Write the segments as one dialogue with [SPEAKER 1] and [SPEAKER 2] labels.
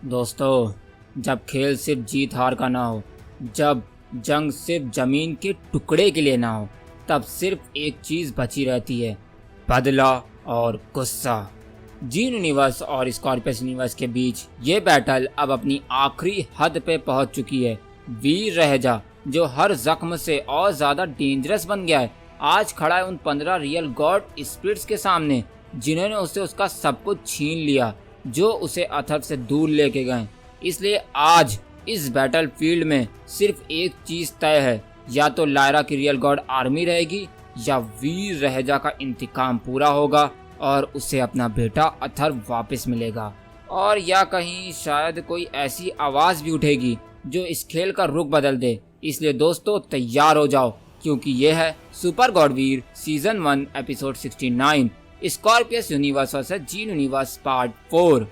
[SPEAKER 1] दोस्तों, जब खेल सिर्फ जीत हार का ना हो, जब जंग सिर्फ जमीन के टुकड़े के लिए ना हो, तब सिर्फ एक चीज बची रहती है, बदला और गुस्सा। जीन यूनिवर्स और स्कॉर्पियस यूनिवर्स के बीच ये बैटल अब अपनी आखिरी हद पे पहुंच चुकी है। वीर रहजा, जो हर जख्म से और ज्यादा डेंजरस बन गया है, आज खड़ा है उन 15 रियल गॉड स्पिरिट्स के सामने, जिन्होंने उसे उसका सब कुछ छीन लिया, जो उसे अथर से दूर लेके गए। इसलिए आज इस बैटल फील्ड में सिर्फ एक चीज तय है, या तो लायरा की रियल गॉड आर्मी रहेगी, या वीर रहजा का इंतकाम पूरा होगा और उसे अपना बेटा अथर वापस मिलेगा, और या कहीं शायद कोई ऐसी आवाज भी उठेगी जो इस खेल का रुख बदल दे। इसलिए दोस्तों, तैयार हो जाओ, क्योंकि ये है super god Veer season 1 episode 69, Scorpius universe versus Jean universe part 4।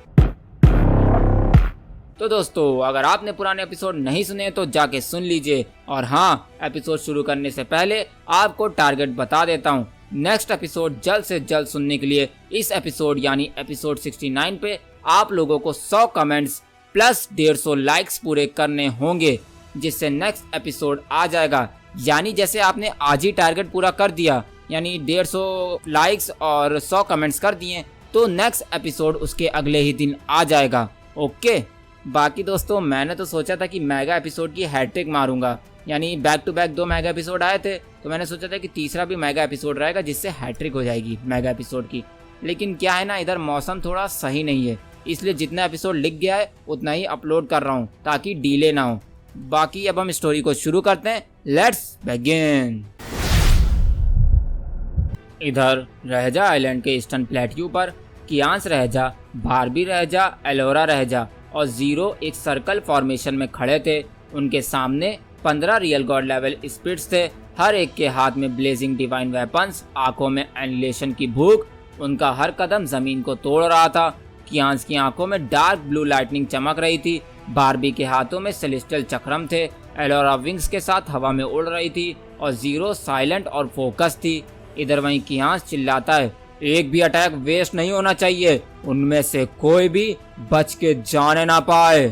[SPEAKER 1] तो दोस्तों, अगर आपने पुराने एपिसोड नहीं सुने तो जाके सुन लीजिए। और हाँ, एपिसोड शुरू करने से पहले आपको टारगेट बता देता हूँ। नेक्स्ट एपिसोड जल्द से जल्द सुनने के लिए इस एपिसोड यानी एपिसोड 69 पे आप लोगों को 100 कमेंट्स प्लस 150 लाइक्स पूरे करने होंगे, जिससे नेक्स्ट एपिसोड आ जाएगा। यानी जैसे आपने आज ही टारगेट पूरा कर दिया, यानी 150 लाइक्स और 100 कमेंट्स कर दिए, तो नेक्स्ट एपिसोड उसके अगले ही दिन आ जाएगा। ओके। बाकी दोस्तों, मैंने तो सोचा था कि मेगा एपिसोड की हैट्रिक मारूंगा, यानी back to back 2 mega episode आए थे, तो मैंने सोचा था कि तीसरा भी मेगा एपिसोड रहेगा, जिससे हैट्रिक हो जाएगी मेगा एपिसोड की। लेकिन क्या है ना, इधर मौसम थोड़ा सही नहीं है, इसलिए जितना एपिसोड लिख गया है उतना ही अपलोड कर रहा हूँ ताकि डिले ना हो। बाकी अब हम स्टोरी को शुरू करते हैं। Let's begin. इधर रहजा आइलैंड के ईस्टर्न प्लेट्यू पर कियांस रहजा, बारबी रहजा, एलोरा रहजा और जीरो एक सर्कल फॉर्मेशन में खड़े थे। उनके सामने 15 रियल गॉड लेवल स्पिरिट्स थे, हर एक के हाथ में ब्लेजिंग डिवाइन वेपन्स, आंखों में एनिलेशन की भूख। उनका हर कदम जमीन को तोड़ रहा था। कियांस की आंखों में डार्क ब्लू लाइटनिंग चमक रही थी। बारबी के हाथों में सेलेस्टियल चक्रम थे। एलोरा विंग्स के साथ हवा में उड़ रही थी और जीरो साइलेंट और फोकस थी। इधर वहीं कियांस चिल्लाता है, एक भी अटैक वेस्ट नहीं होना चाहिए, उनमें से कोई भी बच के जाने ना पाए।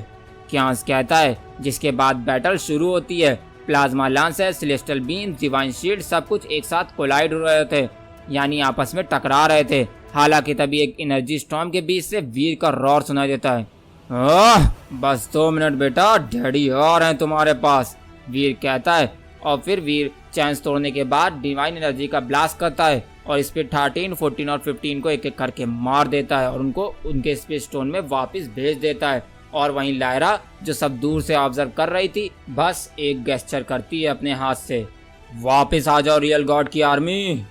[SPEAKER 1] कियांस कहता है, जिसके बाद बैटल शुरू होती है। Plasma lancer, celestial beam, divine shield सब कुछ एक साथ कोलाइड हो रहे थे, यानी आपस में टकरा रहे थे। हालांकि तभी एक एनर्जी स्टॉर्म के बीच से वीर का रॉर सुनाई देता है। बस 2 मिनट बेटा, डैडी और हैं तुम्हारे पास, वीर कहता है। और फिर वीर चैंस तोड़ने के बाद डिवाइन एनर्जी का ब्लास्ट करता है और स्पीड 13, 14 और 15 को एक एक करके मार देता है और उनको उनके स्पेस स्टोन में वापस भेज देता है। और वहीं लायरा, जो सब दूर से ऑब्जर्व कर रही थी, बस एक गेस्चर करती है अपने हाथ से, वापस आ जाओ रियल गॉड की आर्मी।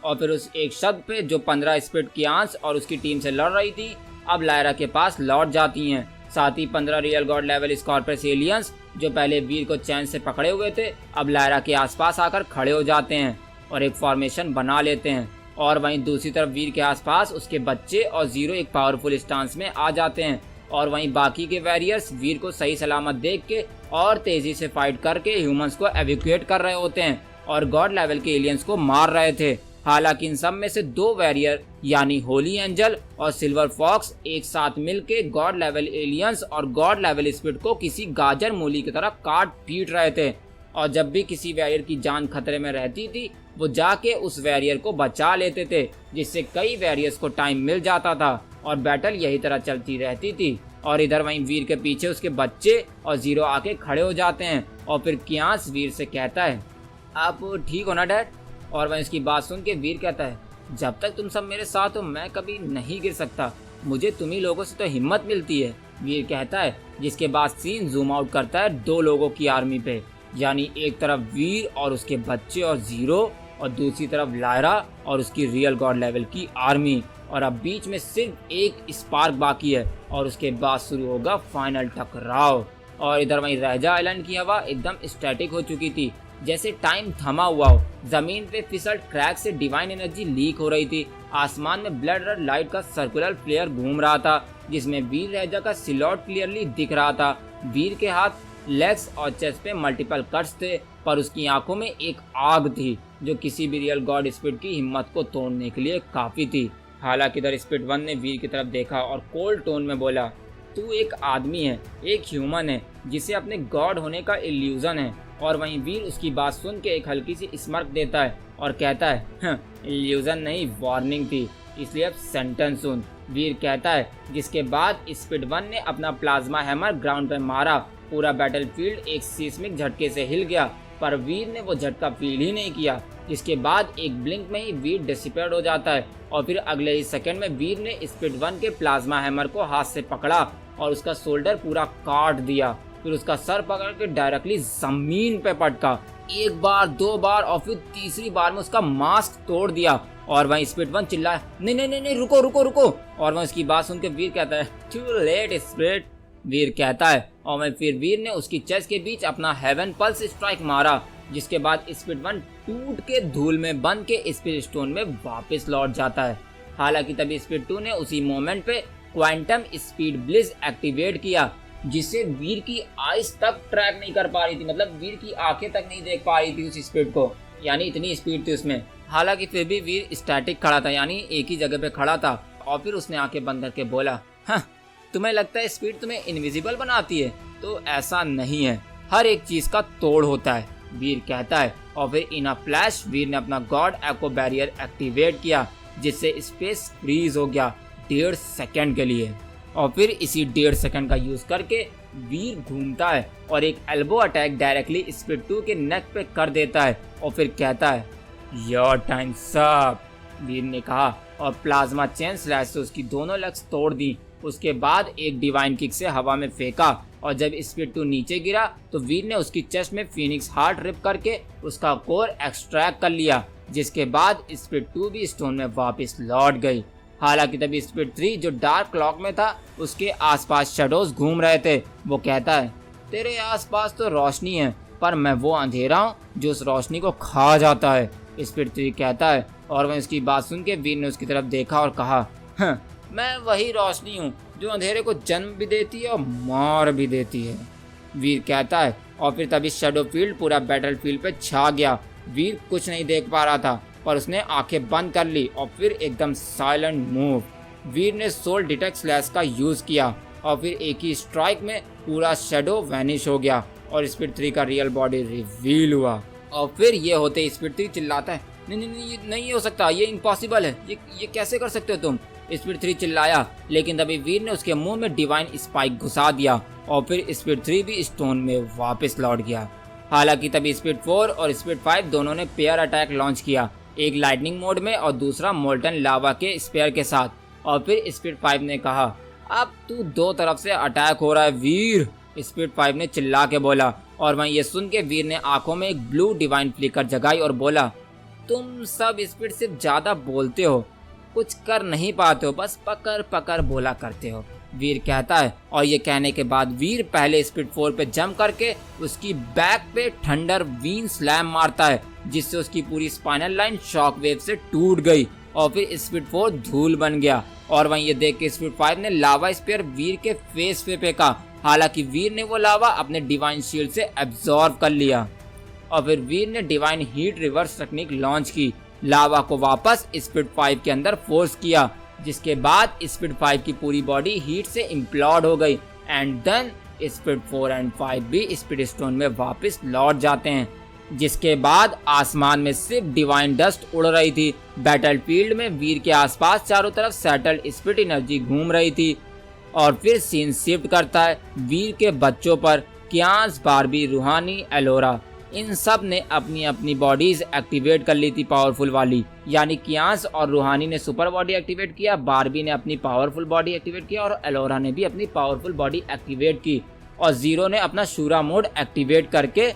[SPEAKER 1] और फिर उस एक शब्द पे जो 15 स्पिरिट कियांस और उसकी टीम से लड़ रही थी, अब लायरा के पास लौट जाती हैं। साथ ही 15 real God level Scorpius aliens, जो पहले वीर को चैन से पकड़े हुए थे, अब लायरा के आसपास आकर खड़े हो जाते हैं और एक फॉर्मेशन बना लेते हैं। और वहीं दूसरी तरफ वीर के आसपास उसके बच्चे और जीरो एक पावरफुल स्टांस में आ जाते हैं। और वहीं बाकी के वॉरियर्स वीर को सही सलामत देख के और तेजी से फाइट करके ह्यूमंस को एवैक्यूएट कर रहे होते हैं और गॉड लेवल के एलियंस को मार रहे थे। हालांकि इन सब में से 2 वॉरियर यानी होली एंजल और सिल्वर फॉक्स एक साथ मिलके गॉड लेवल एलियंस और गॉड लेवल स्पिरिट को किसी गाजर मूली की तरह काट पीट रहे थे। और जब भी किसी वॉरियर की जान खतरे में रहती थी, वो जाके उस वॉरियर को बचा लेते थे, जिससे कई वॉरियर्स को टाइम मिल जाता था और बैटल यही तरह चलती रहती थी। और इधर वहीं वीर के पीछे उसके बच्चे और जीरो आके खड़े हो जाते हैं। और फिर कियांस वीर से कहता है, आप ठीक हो ना डैड? और वहीं उसकी बात सुन के वीर कहता है, जब तक तुम सब मेरे साथ हो मैं कभी नहीं गिर सकता, मुझे तुम्ही लोगों से तो हिम्मत मिलती है, वीर कहता है। जिसके बाद सीन जूम आउट करता है 2 लोगों की आर्मी पे, यानी एक तरफ वीर और उसके बच्चे और जीरो, और दूसरी तरफ लायरा और उसकी रियल गॉड लेवल की आर्मी। और अब बीच में सिर्फ एक स्पार्क बाकी है और उसके बाद शुरू होगा फाइनल टकराव। और इधर वहीं रहजा आइलैंड की हवा एकदम स्टैटिक हो चुकी थी, जैसे टाइम थमा हुआ हो। जमीन पे फिसल्ट क्रैक से डिवाइन एनर्जी लीक हो रही थी। आसमान में ब्लड रेड लाइट का सर्कुलर फ्लेयर घूम रहा था, जिसमें वीर रहजा का सिलॉट क्लियरली दिख रहा था। वीर के हाथ, लेग्स और चेस्ट पे मल्टीपल कट्स थे, पर उसकी आंखों में एक आग थी जो किसी भी रियल गॉड स्पिरिट की हिम्मत को तोड़ने के लिए काफी थी। हालांकि इधर स्पिरिट 1 ने वीर की तरफ देखा और कोल्ड टोन में बोला, तू एक आदमी है, एक ह्यूमन है जिसे अपने गॉड होने का इल्यूजन है। और वहीं वीर उसकी बात सुन के एक हल्की सी स्मर्क देता है और कहता है, इल्यूजन नहीं, वार्निंग थी, इसलिए अब सेंटेंस सुन। वीर कहता है, जिसके बाद स्पीड 1 ने अपना प्लाज्मा हैमर ग्राउंड पर मारा। पूरा बैटलफील्ड एक सीस्मिक झटके से हिल गया, पर वीर ने वो झटका फील ही नहीं किया। जिसके बाद एक ब्लिंक में ही वीर डिसिपेट हो जाता है और फिर अगले ही सेकंड में वीर ने स्पीड 1 के प्लाज्मा हैमर को हाथ से पकड़ा और उसका शोल्डर पूरा काट दिया। फिर उसका सर पकड़ के डायरेक्टली जमीन पे पटका। एक बार, 2 बार और फिर तीसरी बार में उसका मास्क तोड़ दिया। और वहीं स्पीड 1 चिल्लाया, नहीं नहीं नहीं नहीं, रुको रुको रुको। और वह उसकी बात सुन के वीर कहता है, टू लेट स्पीड। वीर कहता है और वहीं फिर वीर ने उसकी चेस्ट के बीच अपना हेवन पल्स स्ट्राइक मारा। जिसके बाद स्पीड 1 टूट के धूल में बन के स्पीड स्टोन में वापस लौट जाता है। हालांकि तभी स्पीड 2 ने उसी मोमेंट पे क्वांटम स्पीड ब्लिस एक्टिवेट किया, जिससे वीर की आइज तक ट्रैक नहीं कर पा रही थी, मतलब वीर की आंखें तक नहीं देख पा रही थी उस स्पीड को, यानी इतनी स्पीड थी उसमें। हालांकि फिर भी वीर स्टैटिक खड़ा था, यानी एक ही जगह पे खड़ा था। और फिर उसने आंखें बंद करके बोला, हाँ, तुम्हें लगता है स्पीड तुम्हें इनविजिबल बनाती है? तो ऐसा नहीं है, हर एक चीज का तोड़ होता है, वीर कहता है। और फिर इन अ फ्लैश वीर ने अपना गॉड एको बैरियर एक्टिवेट किया, जिससे स्पेस फ्रीज हो गया 1.5 सेकंड के लिए। और फिर इसी 1.5 सेकंड का यूज करके वीर घूमता है और एक एल्बो अटैक डायरेक्टली स्पीड 2 के नेक पे कर देता है और फिर कहता है, योर टाइम्स अप, वीर ने कहा और प्लाज्मा चेन स्लैश से उसकी दोनों लेग्स तोड़ दी। उसके बाद एक डिवाइन किक से हवा में फेंका और जब स्पीड 2 नीचे गिरा तो वीर ने उसकी चेस्ट में फीनिक्स हार्ट रिप करके उसका कोर एक्सट्रैक्ट कर लिया। जिसके बाद स्पीड 2 भी स्टोन में वापस लौट गई। हालांकि तभी स्पीड 3 जो डार्क क्लॉक में था उसके आसपास शैडोज घूम रहे थे। वो कहता है, तेरे आसपास तो रोशनी है, पर मैं वो अंधेरा हूँ जो उस रोशनी को खा जाता है, स्पीड 3 कहता है। और वह उसकी बात सुन के वीर ने उसकी तरफ देखा और कहा, मैं वही रोशनी हूँ जो अंधेरे को जन्म भी देती है और मार भी देती है, वीर कहता है। और फिर तभी शैडो फील्ड पूरा बैटलफील्ड पे छा गया। वीर कुछ नहीं देख पा रहा था, पर उसने आंखें बंद कर ली और फिर एकदम साइलेंट मूव। वीर ने सोल डिटेक्ट स्लैश का यूज किया और फिर एक ही स्ट्राइक में पूरा शैडो वैनिश हो गया और स्पीड 3 का रियल बॉडी रिवील हुआ। और फिर ये होते स्पीड 3 चिल्लाता है, नहीं नहीं नहीं, ये नहीं हो सकता, ये इम्पॉसिबल है, ये कैसे कर सकते हो तुम? स्पीड 3 चिल्लाया, लेकिन तभी वीर ने उसके मुंह में डिवाइन स्पाइक घुसा दिया और फिर स्पीड 3 भी स्टोन में वापस लौट गया। हालांकि तभी स्पीड 4 और स्पीड 5 दोनों ने पेयर अटैक लॉन्च किया, एक लाइटनिंग मोड में और दूसरा मोल्टन लावा के स्पेयर के साथ। और फिर स्पीड 5 ने कहा, अब तू 2 तरफ से अटैक हो रहा है वीर, स्पीड 5 ने चिल्ला के बोला। और वहीं ये सुन के वीर ने आंखों में एक ब्लू डिवाइन फ्लिकर जगाई और बोला, तुम सब स्पीड से ज्यादा बोलते हो, कुछ कर नहीं पाते हो, बस पकड़ पकड़ बोला करते हो, वीर कहता है। और ये कहने के बाद वीर पहले स्पीड 4 पे जंप करके उसकी बैक पे थंडर वीन स्लैम मारता है, जिससे उसकी पूरी स्पाइनल लाइन शॉक वेव से टूट गई और फिर स्पीड 4 धूल बन गया। और वहीं ये देख के स्पीड 5 ने लावा स्पेयर वीर के फेस पे फेंका। हालांकि वीर ने वो लावा अपने डिवाइन शील्ड से एब्जॉर्ब कर लिया और फिर वीर ने divine heat reverse technique launch की, लावा को वापस स्पीड 5 के अंदर फोर्स किया। जिसके बाद स्पीड 5 की पूरी बॉडी हीट से इम्प्लॉड हो गई एंड देन स्पीड 4 एंड 5 भी स्पीड स्टोन में वापस लौट जाते हैं। जिसके बाद आसमान में सिर्फ डिवाइन डस्ट उड़ रही थी। बैटलफील्ड में वीर के आसपास चारों तरफ सेटल्ड स्पिरिट एनर्जी घूम रही थी। और फिर सीन शिफ्ट करता है वीर के बच्चों पर। कियांस, बारबी, रूहानी, एलोरा, इन सब ने अपनी अपनी बॉडीज एक्टिवेट कर ली थी पावरफुल वाली, यानी कियांस और रूहानी ने सुपर बॉडी एक्टिवेट किया, बारबी ने अपनी पावरफुल बॉडी एक्टिवेट किया और एलोरा ने भी अपनी पावरफुल बॉडी एक्टिवेट की। और जीरो ने अपना शूरा मोड एक्टिवेट करके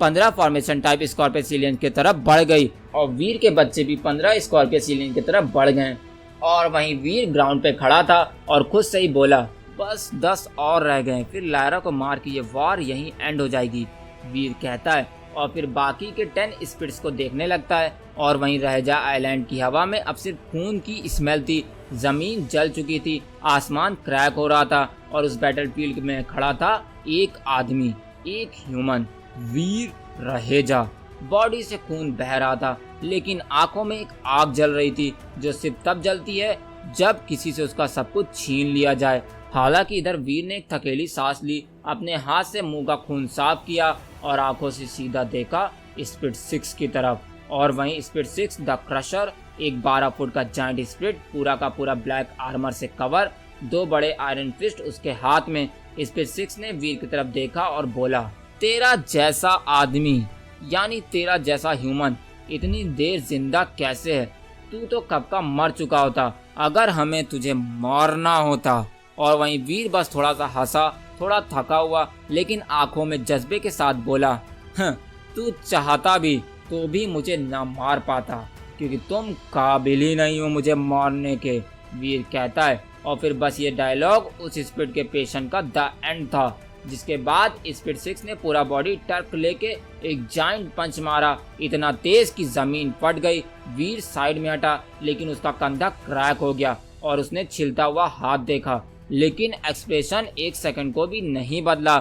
[SPEAKER 1] 15 फॉर्मेशन टाइप स्कॉर्पियन की तरफ बढ़ गई और वीर के बच्चे भी 15 स्कॉर्पियन की तरफ बढ़ गए। और वहीं वीर ग्राउंड पे खड़ा था और खुद से ही बोला, बस 10 और रह गए, फिर लायरा को मार के ये वॉर यहीं एंड हो जाएगी, वीर कहता है। और फिर बाकी के 10 स्पिरिट्स को देखने लगता है और वहीं रहजा आइलैंड की हवा में अब सिर्फ खून की स्मेल थी। जमीन जल चुकी थी, आसमान क्रैक हो रहा था और उस बैटलफील्ड में खड़ा था एक आदमी, एक ह्यूमन, वीर रहेजा। बॉडी से खून बह रहा था लेकिन आंखों में एक आग जल रही थी जो सिर्फ तब जलती है जब किसी से उसका सब कुछ छीन लिया जाए। हालांकि इधर वीर ने एक थकेली सांस ली, अपने हाथ से मुंह का खून साफ किया और आंखों से सीधा देखा स्पिरिट 6 की तरफ। और वहीं स्पिरिट 6 द क्रशर, एक 12 फुट का जायंट स्पिरिट, पूरा का पूरा ब्लैक आर्मर से कवर, 2 बड़े आयरन फिस्ट उसके हाथ में। स्पिरिट 6 ने वीर की तरफ देखा और बोला, तेरा जैसा आदमी यानी तेरा जैसा ह्यूमन इतनी देर जिंदा कैसे है? तू तो कब का मर चुका होता अगर हमें तुझे मारना होता। और वहीं वीर बस थोड़ा सा हंसा, थोड़ा थका हुआ, लेकिन आंखों में जज्बे के साथ बोला, तू चाहता भी तो भी मुझे ना मार पाता, क्योंकि तुम काबिल ही नहीं हो मुझे मारने के, वीर कहता है। और फिर बस ये डायलॉग उस स्पिरिट के पेशेंट का द एंड था, जिसके बाद स्पिरिट 6 ने पूरा बॉडी टर्क लेके एक जाइंट पंच मारा, इतना तेज कि जमीन फट गई। वीर साइड में हटा, लेकिन उसका कंधा क्रैक हो गया और उसने छिलता हुआ हाथ देखा, लेकिन एक्सप्रेशन 1 सेकंड को भी नहीं बदला।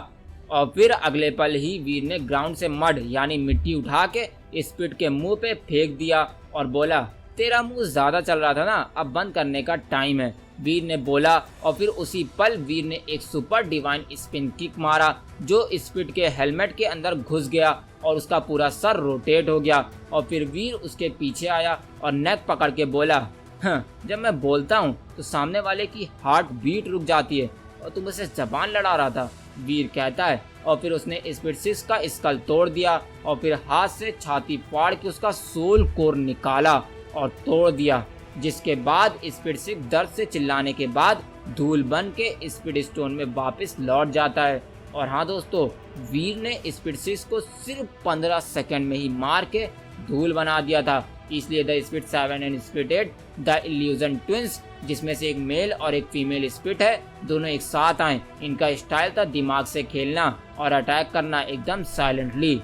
[SPEAKER 1] और फिर अगले पल ही वीर ने ग्राउंड से मड यानी मिट्टी उठा के स्पिरिट के मुंह पे फेंक दिया और बोला, तेरा मुंह ज्यादा चल रहा था ना, अब बंद करने का टाइम है, वीर ने बोला। और फिर उसी पल वीर ने एक सुपर डिवाइन स्पिन किक मारा जो स्पिरिट के हेलमेट के अंदर घुस गया और उसका पूरा सर रोटेट हो गया। और फिर वीर उसके पीछे आया और नेक पकड़ के बोला, जब मैं बोलता हूँ तो सामने वाले की हार्ट बीट रुक जाती है और तुम उसे जबान लड़ा रहा था, वीर कहता है। और फिर उसने स्पिरिट 6 का स्कल तोड़ दिया और फिर हाथ से छाती फाड़ के उसका सोल कोर निकाला और तोड़ दिया, जिसके बाद स्पिरिट 6 दर्द से चिल्लाने के बाद धूल बन के स्पिरिट स्टोन में वापस लौट जाता है। और हाँ दोस्तों, वीर ने स्पिरिट 6 को सिर्फ 15 सेकंड में ही मार के धूल बना दिया था। इसलिए the spirit 7 and spirit 8 the illusion twins, जिसमें से एक मेल और एक फीमेल स्पिरिट है, दोनों एक साथ आए। इनका स्टाइल था दिमाग से खेलना और अटैक करना एकदम साइलेंटली।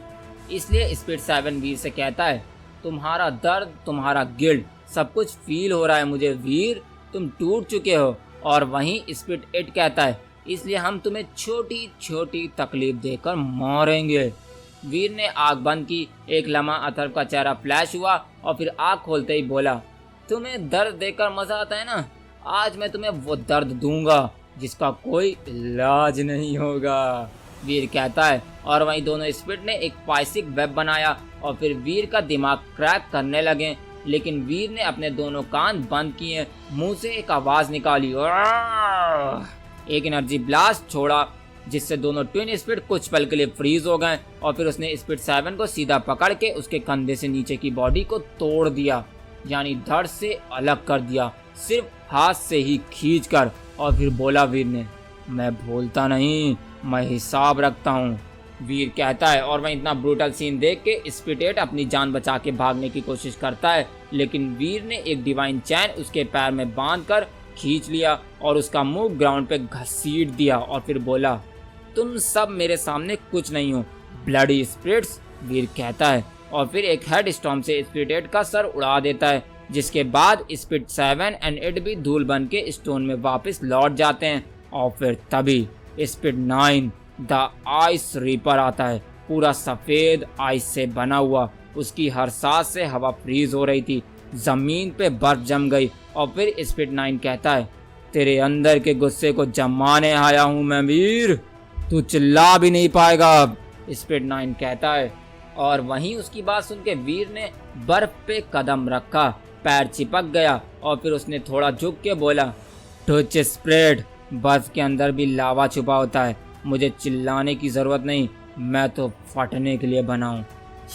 [SPEAKER 1] इसलिए स्पिरिट 7 वीर से कहता है, तुम्हारा दर्द, तुम्हारा गिल्ट, सब कुछ फील हो रहा है मुझे वीर, तुम टूट चुके हो। और वहीं स्पिरिट 8 कहता है, इसलिए हम तुम्हें छोटी छोटी तकलीफ देकर मारेंगे। वीर ने आंख बंद की, एक लम्हा अथर्व का चेहरा फ्लैश हुआ और फिर आंख खोलते ही बोला, तुम्हें दर्द देकर मजा आता है ना, आज मैं तुम्हें वो दर्द दूंगा जिसका कोई इलाज नहीं होगा, वीर कहता है। और वहीं दोनों स्पिरिट ने एक पाइसिक वेब बनाया और फिर वीर का दिमाग क्रैक करने लगे, लेकिन वीर ने अपने दोनों कान बंद किए, मुंह से एक आवाज निकाली, एक एनर्जी ब्लास्ट छोड़ा, जिससे दोनों ट्विन स्पिरिट कुछ पल के लिए फ्रीज हो गए। और फिर उसने स्पिरिट 7 को सीधा पकड़ के उसके कंधे से नीचे की बॉडी को तोड़ दिया, यानी धड़ से अलग कर दिया, सिर्फ हाथ से ही खींच कर। और फिर बोला वीर ने, मैं भूलता नहीं, मैं हिसाब रखता हूँ, वीर कहता है। और वह इतना ब्रूटल सीन देख के स्पिरिट 8 अपनी जान बचा के भागने की कोशिश करता है, लेकिन वीर ने एक डिवाइन चैन उसके पैर में बांध कर खींच लिया और उसका मुंह ग्राउंड पे घसीट दिया। और फिर बोला, तुम सब मेरे सामने कुछ नहीं हो ब्लडी स्पिरिट्स, वीर कहता है। और फिर एक हेड स्टॉर्म से स्पिरिट 8 का सर उड़ा देता है, जिसके बाद स्पिरिट 7 एंड 8 भी धूल बन के स्टोन में वापस लौट जाते हैं। और फिर तभी स्पिरिट 9 द आइस रीपर आता है, पूरा सफेद आइस से बना हुआ, उसकी हर सांस से हवा फ्रीज हो रही थी, जमीन पे बर्फ जम गई। और फिर स्पिरिट 9 कहता है, तेरे अंदर के गुस्से को जमाने आया हूँ मैं वीर, तू चिल्ला भी नहीं पाएगा, स्पिरिट 9 कहता है। और वहीं उसकी बात सुन के वीर ने बर्फ पे कदम रखा, पैर चिपक गया और फिर उसने थोड़ा झुक के बोला, टच स्प्रेड, बर्फ के अंदर भी लावा छुपा होता है, मुझे चिल्लाने की जरूरत नहीं, मैं तो फटने के लिए बना हूँ,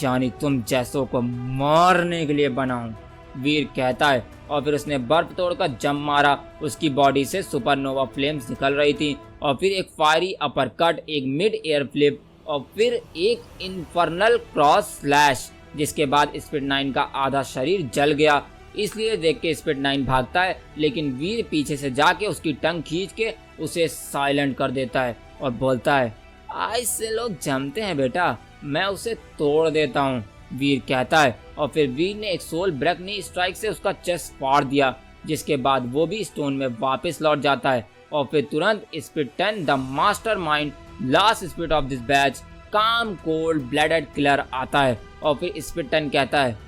[SPEAKER 1] यानी तुम जैसों को मारने के लिए बना हूँ, वीर कहता है। और फिर उसने बर्फ तोड़कर जंप मारा, उसकी बॉडी से सुपरनोवा फ्लेम्स निकल रही थी। और फिर एक फायरी अपरकट, एक मिड एयर फ्लिप और फिर एक इन्फर्नल क्रॉस स्लैश, जिसके बाद स्पिरिट 9 का आधा शरीर जल गया। इसलिए देख के स्पिरिट 9 भागता है, लेकिन वीर पीछे से जाके उसकी टंग खींच के उसे साइलेंट कर देता है और बोलता है, आइस से लोग जमते हैं बेटा, मैं उसे तोड़ देता हूँ, वीर कहता है। और फिर वीर ने एक सोल ब्रेक नी स्ट्राइक से उसका चेस्ट फाड़ दिया, जिसके बाद वो भी स्टोन में वापस लौट जाता है। और फिर तुरंत spirit 10 the master mind, last spirit of this batch, काम कोल्ड ब्लडेड किलर आता है। और फिर स्पिरिट 10 कहता है,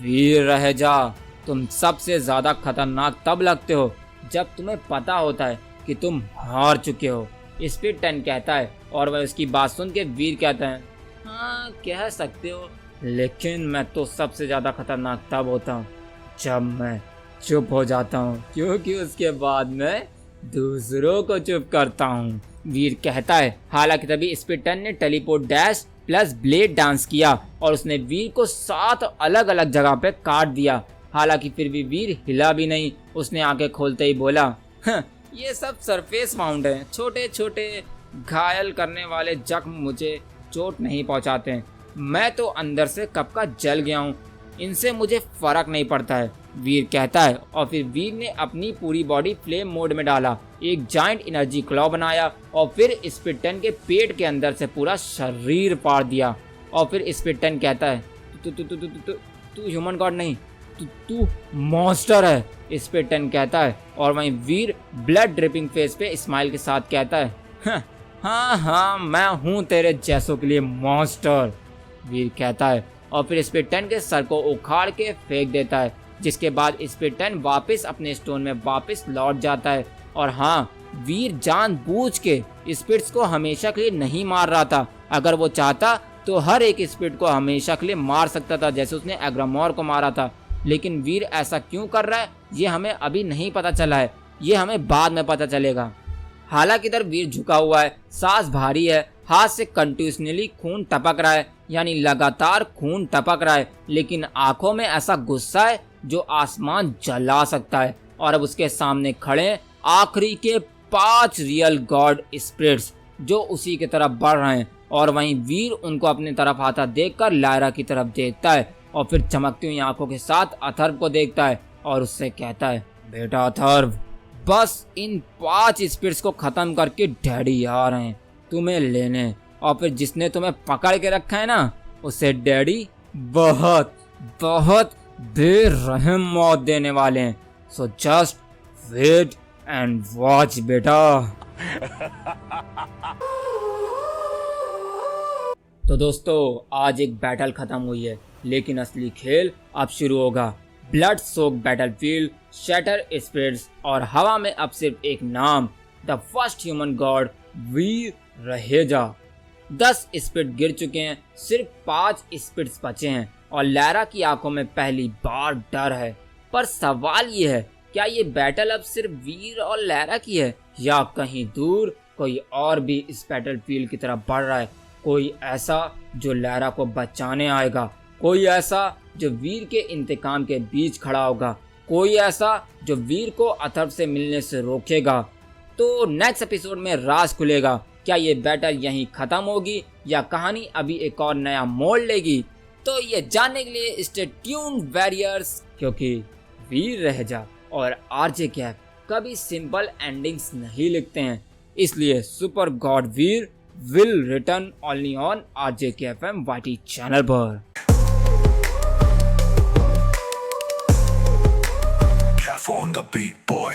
[SPEAKER 1] वीर रह जा, तुम सबसे ज्यादा खतरनाक तब लगते हो जब तुम्हें पता होता है कि तुम हार चुके हो, स्पिरिट 10 कहता है। और वह उसकी बात सुन के वीर कहता है, हाँ कह सकते हो, लेकिन मैं तो सबसे ज्यादा खतरनाक तब होता हूँ जब मैं चुप हो जाता हूँ, क्योंकि उसके बाद मैं दूसरों को चुप करता हूँ, वीर कहता है। हालांकि तभी स्पिरिट 10 ने teleport dash plus blade dance किया और उसने वीर को 7 अलग अलग जगह पे काट दिया। हालांकि फिर भी वीर हिला भी नहीं। उसने आंखें खोलते ही बोला, ये सब सरफेस माउंट है, छोटे छोटे घायल करने वाले जख्म मुझे चोट नहीं पहुंचाते। मैं तो अंदर से कब का जल गया हूँ, इनसे मुझे फर्क नहीं पड़ता है, वीर कहता है। और फिर वीर ने अपनी पूरी बॉडी फ्लेम मोड में डाला, एक जाइंट एनर्जी क्लॉ बनाया और फिर स्पिरिट 10 के पेट के अंदर से पूरा शरीर फाड़ दिया। और फिर स्पिरिट 10 कहता है, तू ह्यूमन गॉड नहीं, तू मॉन्स्टर है, स्पिरिट 10 कहता है। और वहीं वीर ब्लड ड्रिपिंग फेस पे स्माइल के साथ कहता है, हाँ मैं हूँ तेरे जैसों के लिए मॉन्स्टर, वीर कहता है। और फिर स्पिरिट 10 के सर को उखाड़ के फेंक देता है, जिसके बाद स्पिरिट 10 वापस अपने स्टोन में वापस लौट जाता है। और हाँ, वीर जानबूझ के स्पिरिट्स को हमेशा के लिए नहीं मार रहा था। अगर वो चाहता तो हर एक स्पिरिट को हमेशा के लिए मार सकता था, जैसे उसने एग्रामोर को मारा था। लेकिन वीर ऐसा क्यों कर रहा है ये हमें अभी नहीं पता चला है, ये हमें बाद में पता चलेगा। हालांकि इधर वीर झुका हुआ है, सांस भारी है, हाथ से कंटिन्यूसली खून टपक रहा है, यानी लगातार खून टपक रहा है, लेकिन आंखों में ऐसा गुस्सा है जो आसमान जला सकता है। और अब उसके सामने खड़े आखिरी के 5 रियल गॉड स्पिरिट्स जो उसी की तरफ बढ़ रहे हैं। और वहीं वीर उनको अपने तरफ आता देखकर लायरा की तरफ देखता है और फिर चमकती हुई आंखों के साथ अथर्व को देखता है और उससे कहता है, बेटा अथर्व, बस इन 5 स्पिरिट्स को खत्म करके डैडी आ रहे हैं तुम्हें लेने, और फिर जिसने तुम्हें पकड़ के रखा है ना, उसे डैडी बहुत बहुत बेरहम मौत देने वाले हैं। So just wait and watch बेटा। तो दोस्तों, आज एक बैटल खत्म हुई है, लेकिन असली खेल अब शुरू होगा। ब्लड सोक बैटलफील्ड, शैटर स्पिरिट्स, और हवा में अब सिर्फ एक नाम, the first human God Veer Raheja. 10 spirit गिर चुके हैं, सिर्फ 5 स्पिरिट्स बचे हैं और लैरा की आंखों में पहली बार डर है। पर सवाल ये है, क्या ये बैटल अब सिर्फ वीर और लैरा की है, या कहीं दूर कोई और भी इस बैटलफील्ड की तरफ बढ़ रहा है? कोई ऐसा जो लैरा को बचाने आएगा, कोई ऐसा जो वीर के इंतकाम के बीच खड़ा होगा, कोई ऐसा जो वीर को अथर्व से मिलने से रोकेगा। तो नेक्स्ट एपिसोड में राज खुलेगा, क्या ये बैटल यहीं खत्म होगी या कहानी अभी एक और नया मोड़ लेगी? तो ये जानने के लिए स्टे ट्यून्ड वॉरियर्स, क्योंकि वीर रहेजा और आरजे कैफ कभी सिंपल एंडिंग्स नहीं लिखते हैं, इसलिए super god Veer will return only on RJKFM YT channel पर।
[SPEAKER 2] On the beat, boy.